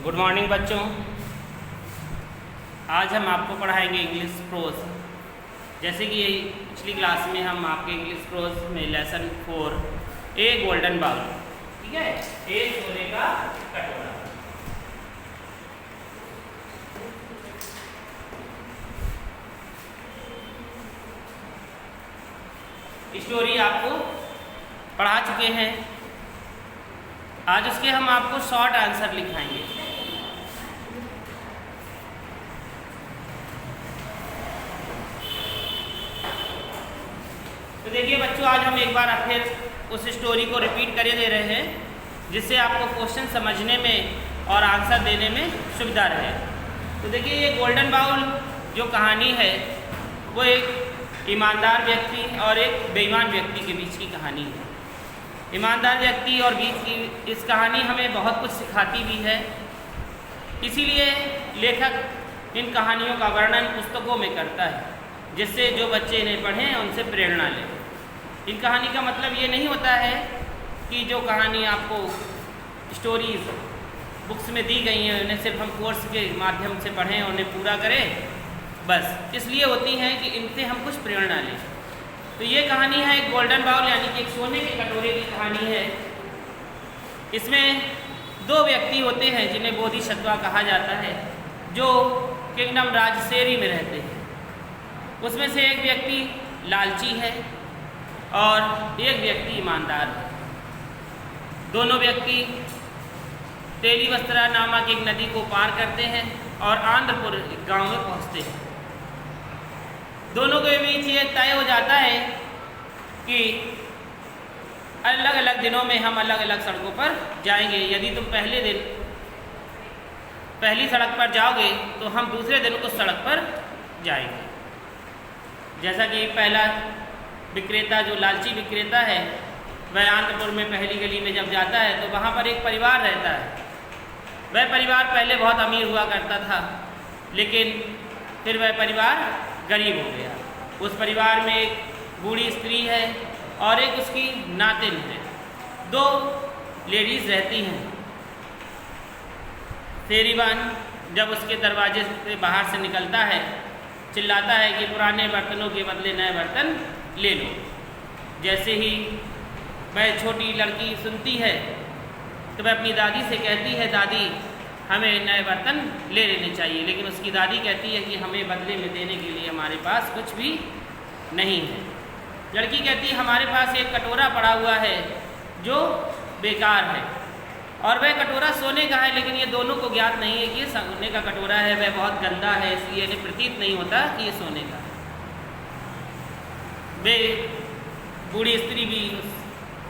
Good morning बच्चों। आज हम आपको पढ़ाएंगे इंग्लिश प्रोज। जैसे कि पिछली क्लास में हम आपके इंग्लिश प्रोज में लेसन 4 ए गोल्डन बाउल, ठीक है, ए सोने का कटोरा। स्टोरी आपको पढ़ा चुके हैं। आज उसके हम आपको शॉर्ट आंसर लिखाएंगे। तो देखिए बच्चों, आज हम एक बार फिर उस स्टोरी को रिपीट करे दे रहे हैं, जिससे आपको क्वेश्चन समझने में और आंसर देने में सुविधा रहे। तो देखिए, ये गोल्डन बाउल जो कहानी है वो एक ईमानदार व्यक्ति और एक बेईमान व्यक्ति के बीच की कहानी है। ईमानदार व्यक्ति और बीच की इस कहानी हमें बहुत कुछ सिखाती भी है। इसीलिए लेखक इन कहानियों का वर्णन पुस्तकों में करता है, जिससे जो बच्चे इन्हें पढ़ें उनसे प्रेरणा लें। इन कहानी का मतलब ये नहीं होता है कि जो कहानी आपको स्टोरीज बुक्स में दी गई हैं उन्हें सिर्फ हम कोर्स के माध्यम से पढ़ें और उन्हें पूरा करें, बस इसलिए होती हैं कि इनसे हम कुछ प्रेरणा लें। तो ये कहानी है एक गोल्डन बाउल यानी कि एक सोने के कटोरे की कहानी है। इसमें दो व्यक्ति होते हैं जिन्हें बोधिसत्वा कहा जाता है, जो किंगडम राजसेरी में रहते हैं। उसमें से एक व्यक्ति लालची है और एक व्यक्ति ईमानदार है। दोनों व्यक्ति तेलीवस्त्रा नामक एक नदी को पार करते हैं और आंध्रपुर गांव में पहुंचते हैं। दोनों के बीच ये तय हो जाता है कि अलग अलग दिनों में हम अलग अलग सड़कों पर जाएंगे। यदि तुम पहले दिन पहली सड़क पर जाओगे तो हम दूसरे दिन उस सड़क पर जाएंगे। जैसा कि पहला विक्रेता जो लालची विक्रेता है, वह आंध्रपुर में पहली गली में जब जाता है तो वहाँ पर एक परिवार रहता है। वह परिवार पहले बहुत अमीर हुआ करता था, लेकिन फिर वह परिवार गरीब हो गया। उस परिवार में एक बूढ़ी स्त्री है और एक उसकी नातिन है। दो लेडीज़ रहती हैं। शेरीवान जब उसके दरवाजे से बाहर से निकलता है, चिल्लाता है कि पुराने बर्तनों के बदले नए बर्तन ले लो। जैसे ही वह छोटी लड़की सुनती है तो वह अपनी दादी से कहती है, दादी हमें नए बर्तन ले लेने चाहिए। लेकिन उसकी दादी कहती है कि हमें बदले में देने के लिए हमारे पास कुछ भी नहीं है। लड़की कहती है, हमारे पास एक कटोरा पड़ा हुआ है जो बेकार है, और वह कटोरा सोने का है, लेकिन ये दोनों को ज्ञात नहीं है कि ये सोने का कटोरा है। वह बहुत गंदा है, इसलिए इन्हें प्रतीत नहीं होता कि ये सोने का है। वे बूढ़ी स्त्री भी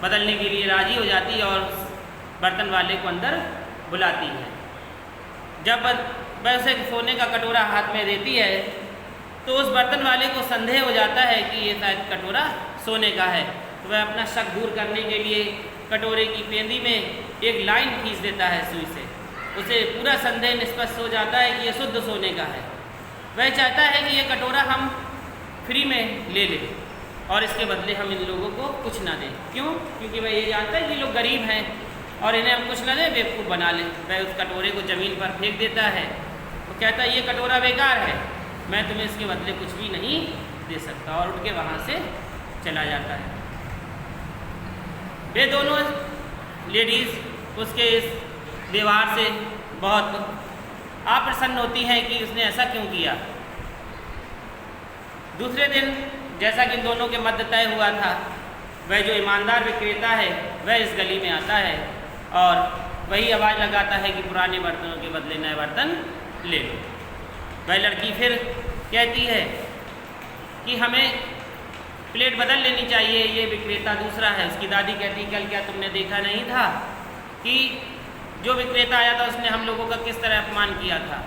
बदलने के लिए राजी हो जाती है और बर्तन वाले को अंदर बुलाती है। जब वह उसे सोने का कटोरा हाथ में देती है तो उस बर्तन वाले को संदेह हो जाता है कि ये शायद कटोरा सोने का है। तो वह अपना शक दूर करने के लिए कटोरे की पेंदी में एक लाइन खींच देता है सुई से। उसे पूरा संदेह निष्पन्न हो जाता है कि ये शुद्ध सोने का है। वह चाहता है कि ये कटोरा हम फ्री में ले लें और इसके बदले हम इन लोगों को कुछ ना दें। क्यों? क्योंकि वह ये जानता है कि लोग गरीब हैं और इन्हें हम कुछ ना दें, बेवकूफ़ बना लें। वह उस कटोरे को ज़मीन पर फेंक देता है। वो कहता है, ये कटोरा बेकार है, मैं तुम्हें इसके बदले कुछ भी नहीं दे सकता, और उठ के वहाँ से चला जाता है। वे दोनों लेडीज़ उसके इस व्यवहार से बहुत अप्रसन्न होती हैं कि उसने ऐसा क्यों किया। दूसरे दिन जैसा कि इन दोनों के मध्य तय हुआ था, वह जो ईमानदार विक्रेता है वह इस गली में आता है और वही आवाज़ लगाता है कि पुराने बर्तनों के बदले नए बर्तन ले लो। वह लड़की फिर कहती है कि हमें प्लेट बदल लेनी चाहिए, ये विक्रेता दूसरा है। उसकी दादी कहती है, कल क्या तुमने देखा नहीं था कि जो विक्रेता आया था उसने हम लोगों का किस तरह अपमान किया था।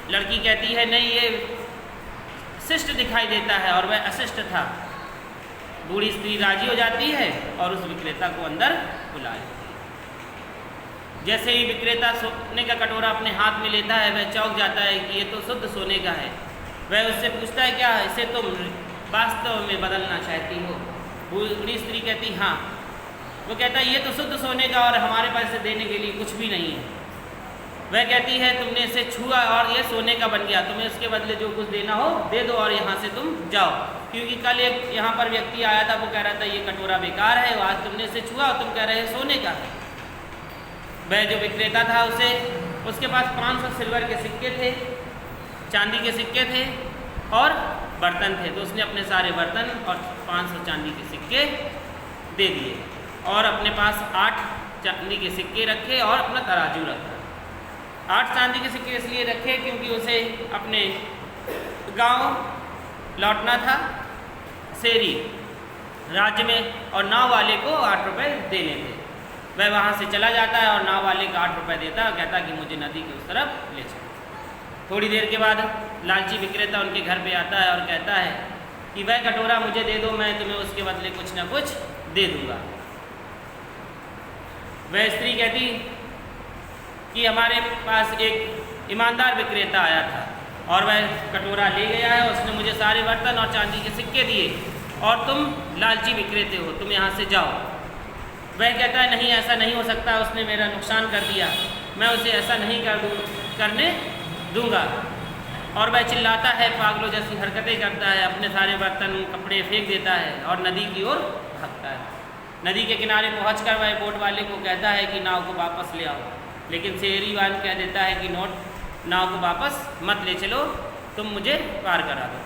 लड़की कहती है, नहीं, ये शिष्ट दिखाई देता है और वह अशिष्ट था। बूढ़ी स्त्री राजी हो जाती है और उस विक्रेता को अंदर बुला लेती है। जैसे ही विक्रेता सोने का कटोरा अपने हाथ में लेता है, वह चौंक जाता है कि ये तो शुद्ध सोने का है। वह उससे पूछता है, क्या इसे तुम वास्तव में बदलना चाहती हो? बूढ़ी स्त्री कहती, हाँ। वो कहता है ये तो शुद्ध सोने का और हमारे पास इसे देने के लिए कुछ भी नहीं है। वह कहती है तुमने इसे छुआ और ये सोने का बन गया, तुम्हें इसके बदले जो कुछ देना हो दे दो और यहाँ से तुम जाओ। क्योंकि कल एक यहाँ पर व्यक्ति आया था, वो कह रहा था ये कटोरा बेकार है, आज तुमने इसे छुआ और तुम कह रहे हो सोने का है। वह जो विक्रेता था उसके पास 500 सिल्वर के सिक्के थे, चांदी के सिक्के थे और बर्तन थे। तो उसने अपने सारे बर्तन और 500 चांदी के सिक्के दे दिए और अपने पास 8 चांदी के सिक्के रखे और अपना तराजू रखा। 8 चांदी के सिक्के इसलिए रखे क्योंकि उसे अपने गांव लौटना था सेरी राज्य में, और नाव वाले को 8 रुपये देने थे। वह वहाँ से चला जाता है और नाव वाले को 8 रुपये देता है और कहता है कि मुझे नदी के उस तरफ ले चलो। थोड़ी देर के बाद लालची विक्रेता उनके घर पे आता है और कहता है कि वह कटोरा मुझे दे दो, मैं तुम्हें उसके बदले कुछ ना कुछ दे दूँगा। वह स्त्री कहती कि हमारे पास एक ईमानदार विक्रेता आया था और वह कटोरा ले गया है, उसने मुझे सारे बर्तन और चांदी के सिक्के दिए और तुम लालची विक्रेते हो, तुम यहाँ से जाओ। वह कहता है नहीं, ऐसा नहीं हो सकता, उसने मेरा नुकसान कर दिया, मैं उसे ऐसा नहीं करने दूंगा। और वह चिल्लाता है, पागलों जैसी हरकतें करता है, अपने सारे बर्तन कपड़े फेंक देता है और नदी की ओर भागता है। नदी के किनारे पहुँच कर वह बोट वाले को कहता है कि नाव को वापस ले आओ, लेकिन शेरीवान कह देता है कि नाव को वापस मत ले चलो, तुम मुझे पार करा दो।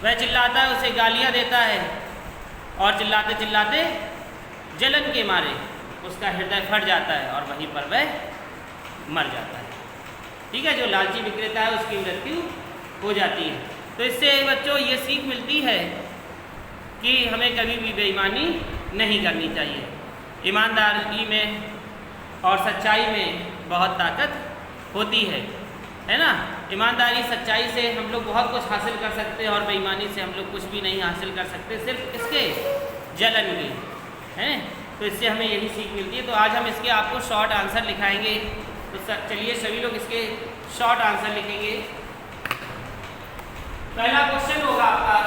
वह चिल्लाता है, उसे गालियाँ देता है और चिल्लाते चिल्लाते जलन के मारे उसका हृदय फट जाता है और वहीं पर वह मर जाता है। ठीक है, जो लालची विक्रेता है उसकी मृत्यु हो जाती है। तो इससे बच्चों ये सीख मिलती है कि हमें कभी भी बेईमानी नहीं करनी चाहिए। ईमानदारी में और सच्चाई में बहुत ताकत होती है ना। ईमानदारी सच्चाई से हम लोग बहुत कुछ हासिल कर सकते हैं और बेईमानी से हम लोग कुछ भी नहीं हासिल कर सकते, सिर्फ इसके जलन की हैं। तो इससे हमें यही सीख मिलती है। तो आज हम इसके आपको शॉर्ट आंसर लिखाएंगे। तो चलिए सभी लोग इसके शॉर्ट आंसर लिखेंगे। पहला क्वेश्चन होगा आपका,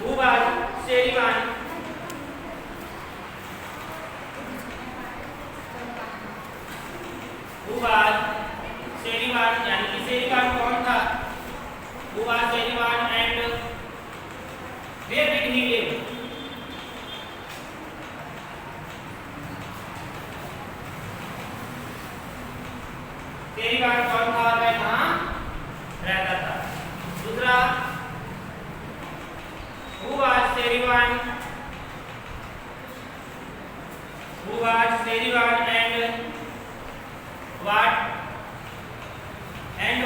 Who was शेरीवान? Who was शेरीवान, यानी कि शेरीवान कौन था? Who was शेरीवान and where did he live? शेरीवान कौन था और वह कहाँ रहता था? दूसरा, Who was शेरीवान? Who was शेरीवान and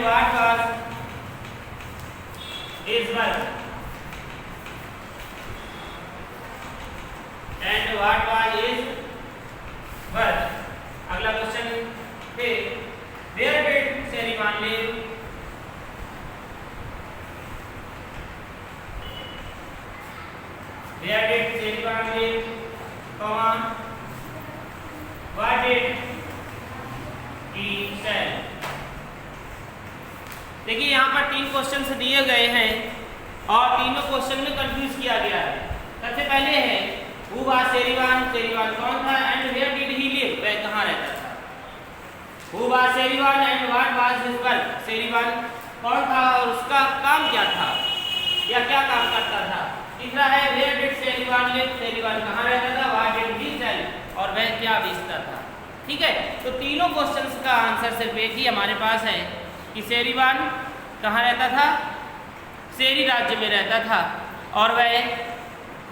what was his work? And what was his work? अगला क्वेश्चन है, where did शेरीवान live? Where did शेरीवान live? What did he sell? देखिए यहाँ पर 3 क्वेश्चन दिए गए हैं और तीनों क्वेश्चन में कंफ्यूज किया गया है। सबसे पहले है Who was शेरीवान, शेरीवान कौन था, and where did he live, वह कहाँ रहता था। Who was शेरीवान and what was his work, शेरीवान कौन था और उसका काम क्या था या क्या काम करता था। तीसरा है where did शेरीवान live, शेरीवान कहाँ रहता था, what did he sell, और वह क्या बेचता था। ठीक है, तो तीनों क्वेश्चंस का आंसर सिर्फ एक ही हमारे पास है कि शेरीवान कहाँ रहता था, सेरी राज्य में रहता था और वह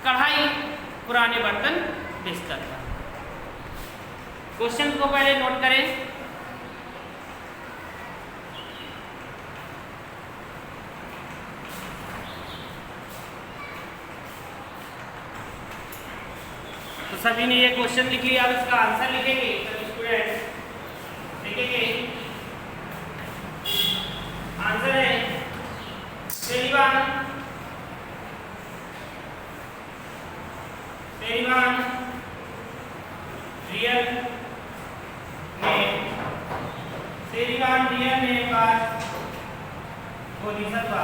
कढ़ाई पुराने बर्तन बेचता था। क्वेश्चन को पहले नोट करें। तो सभी ने ये क्वेश्चन लिख लिया, अब इसका आंसर लिखेंगे। सभी स्टूडेंट लिखेंगे, आंसर है शेरीवान रियल नेम, शेरीवान real name was Bodhisattva.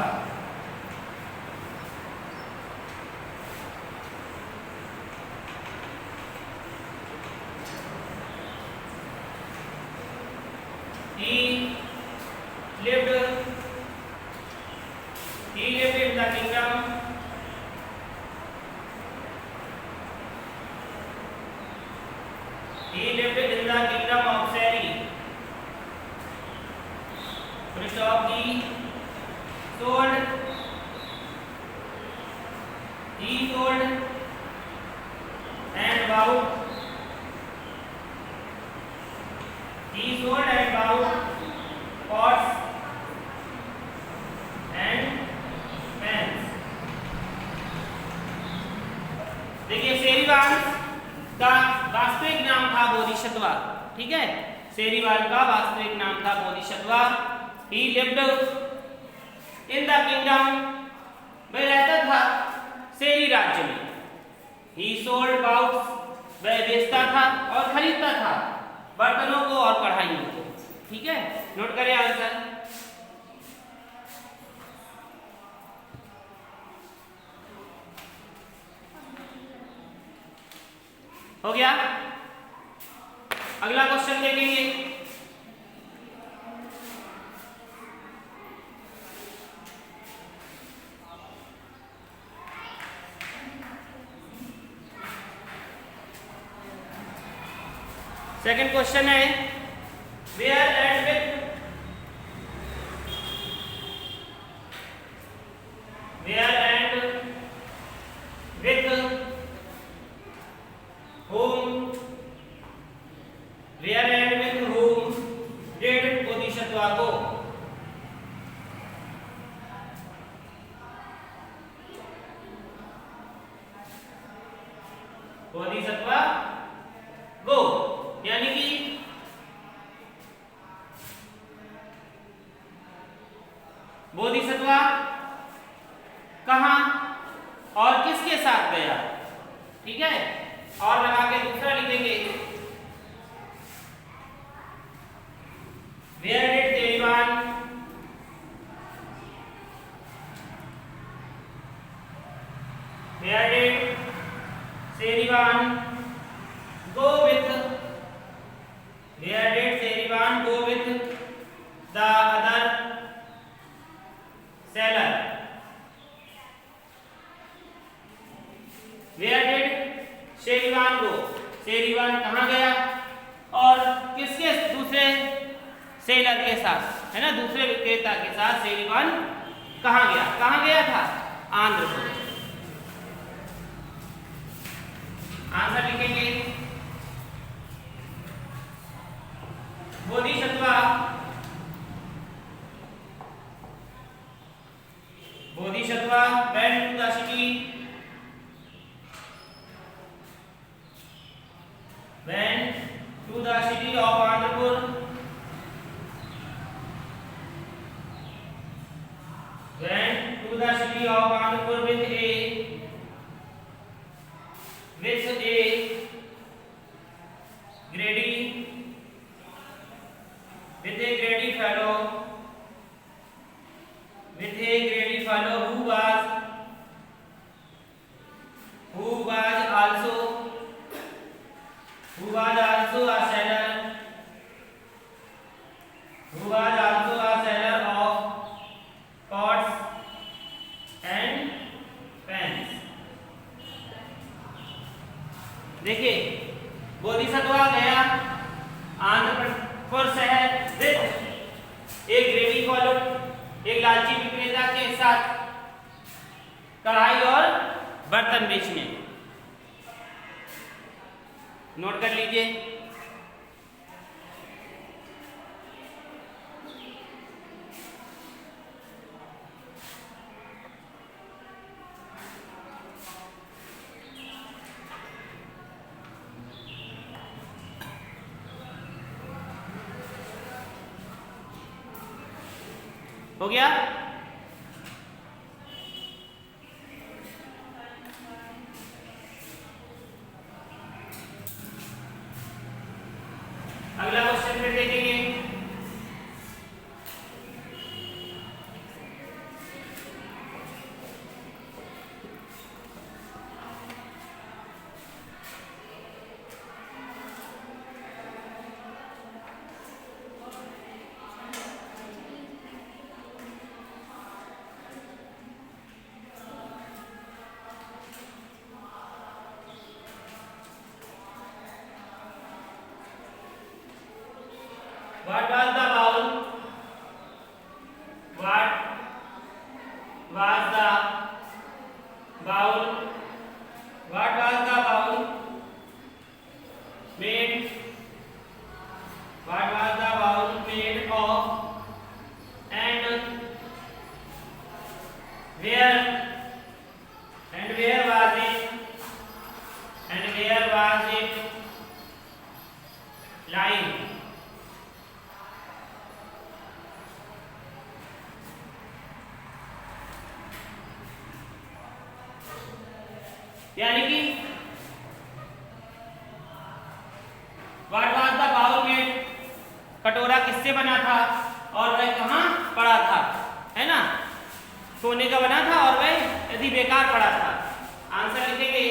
he lived in the kingdom of Seri. Stop. He sold and bought pots and pans. देखिए सेरीवान का वास्तविक नाम था बोधिसत्वा, ठीक है। सेरीवान का वास्तविक नाम था Bodhisattva. He lived in the kingdom, वह रहता था सेरी राज्य में। He sold pots, वह बेचता था और खरीदता था बर्तनों को और कढ़ाइयों को, ठीक है। नोट करें आंसर। हो गया। अगला क्वेश्चन देखेंगे। सेकंड क्वेश्चन है where and with whom did Bodhisattva go? Bodhisattva go यानी कि बोधिसत्वा कहां और किसके साथ गया, ठीक है। और लगा के दूसरा लिखेंगे Where did Serivan go with the other seller? Where did Serivan go? सेरीवान कहाँ गया और किसके दूसरे सेलर के साथ, है ना, दूसरे विक्रेता के साथ सेरीवान कहाँ गया था? आंध्र प्रदेश। आंसर लिखेंगे Bodhisattva went to the city of Andhra with a greedy fellow who was also a seller of pots and pans। देखिए बोधिसत्वा गया आंध्रपुर शहर विद एक ग्रेडी फॉलो, एक लालची विक्रेता के साथ कढ़ाई और बर्तन बेचने। नोट कर लीजिए। हो गया। अगला क्वेश्चन फिर देखेंगे। What was the bowl? What was the bowl? What was the bowl made? What was the bowl made of? And where? And where was it? And where was it lying? यानी कि what was the bowl made, कटोरा किससे बना था और वह कहाँ पड़ा था, है ना, सोने का बना था और वह यदि बेकार पड़ा था। आंसर लिखेंगे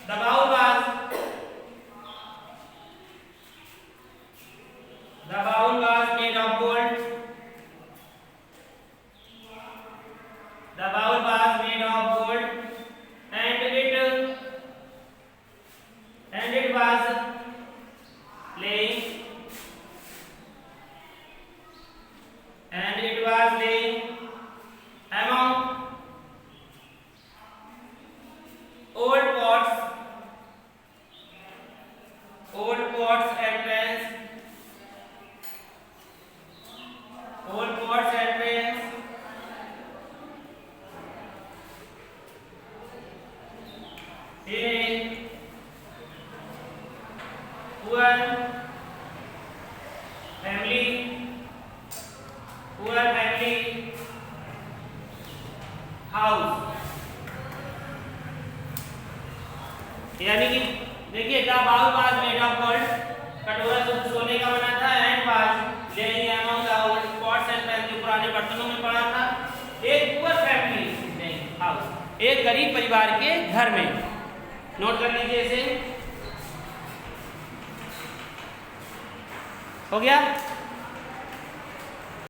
the bowl was made of gold. The bowl was made of gold and it was laying among old pots and pans. In a poor family house। यानी कि देखिए the bowl was made of gold, कटोरा जो सोने का बना था, and was lying among the old pots and pan, जो पुराने बर्तनों में पड़ा था, एक पुअर फैमिली हाउस, एक गरीब परिवार के घर में। नोट कर लीजिए इसे, हो गया।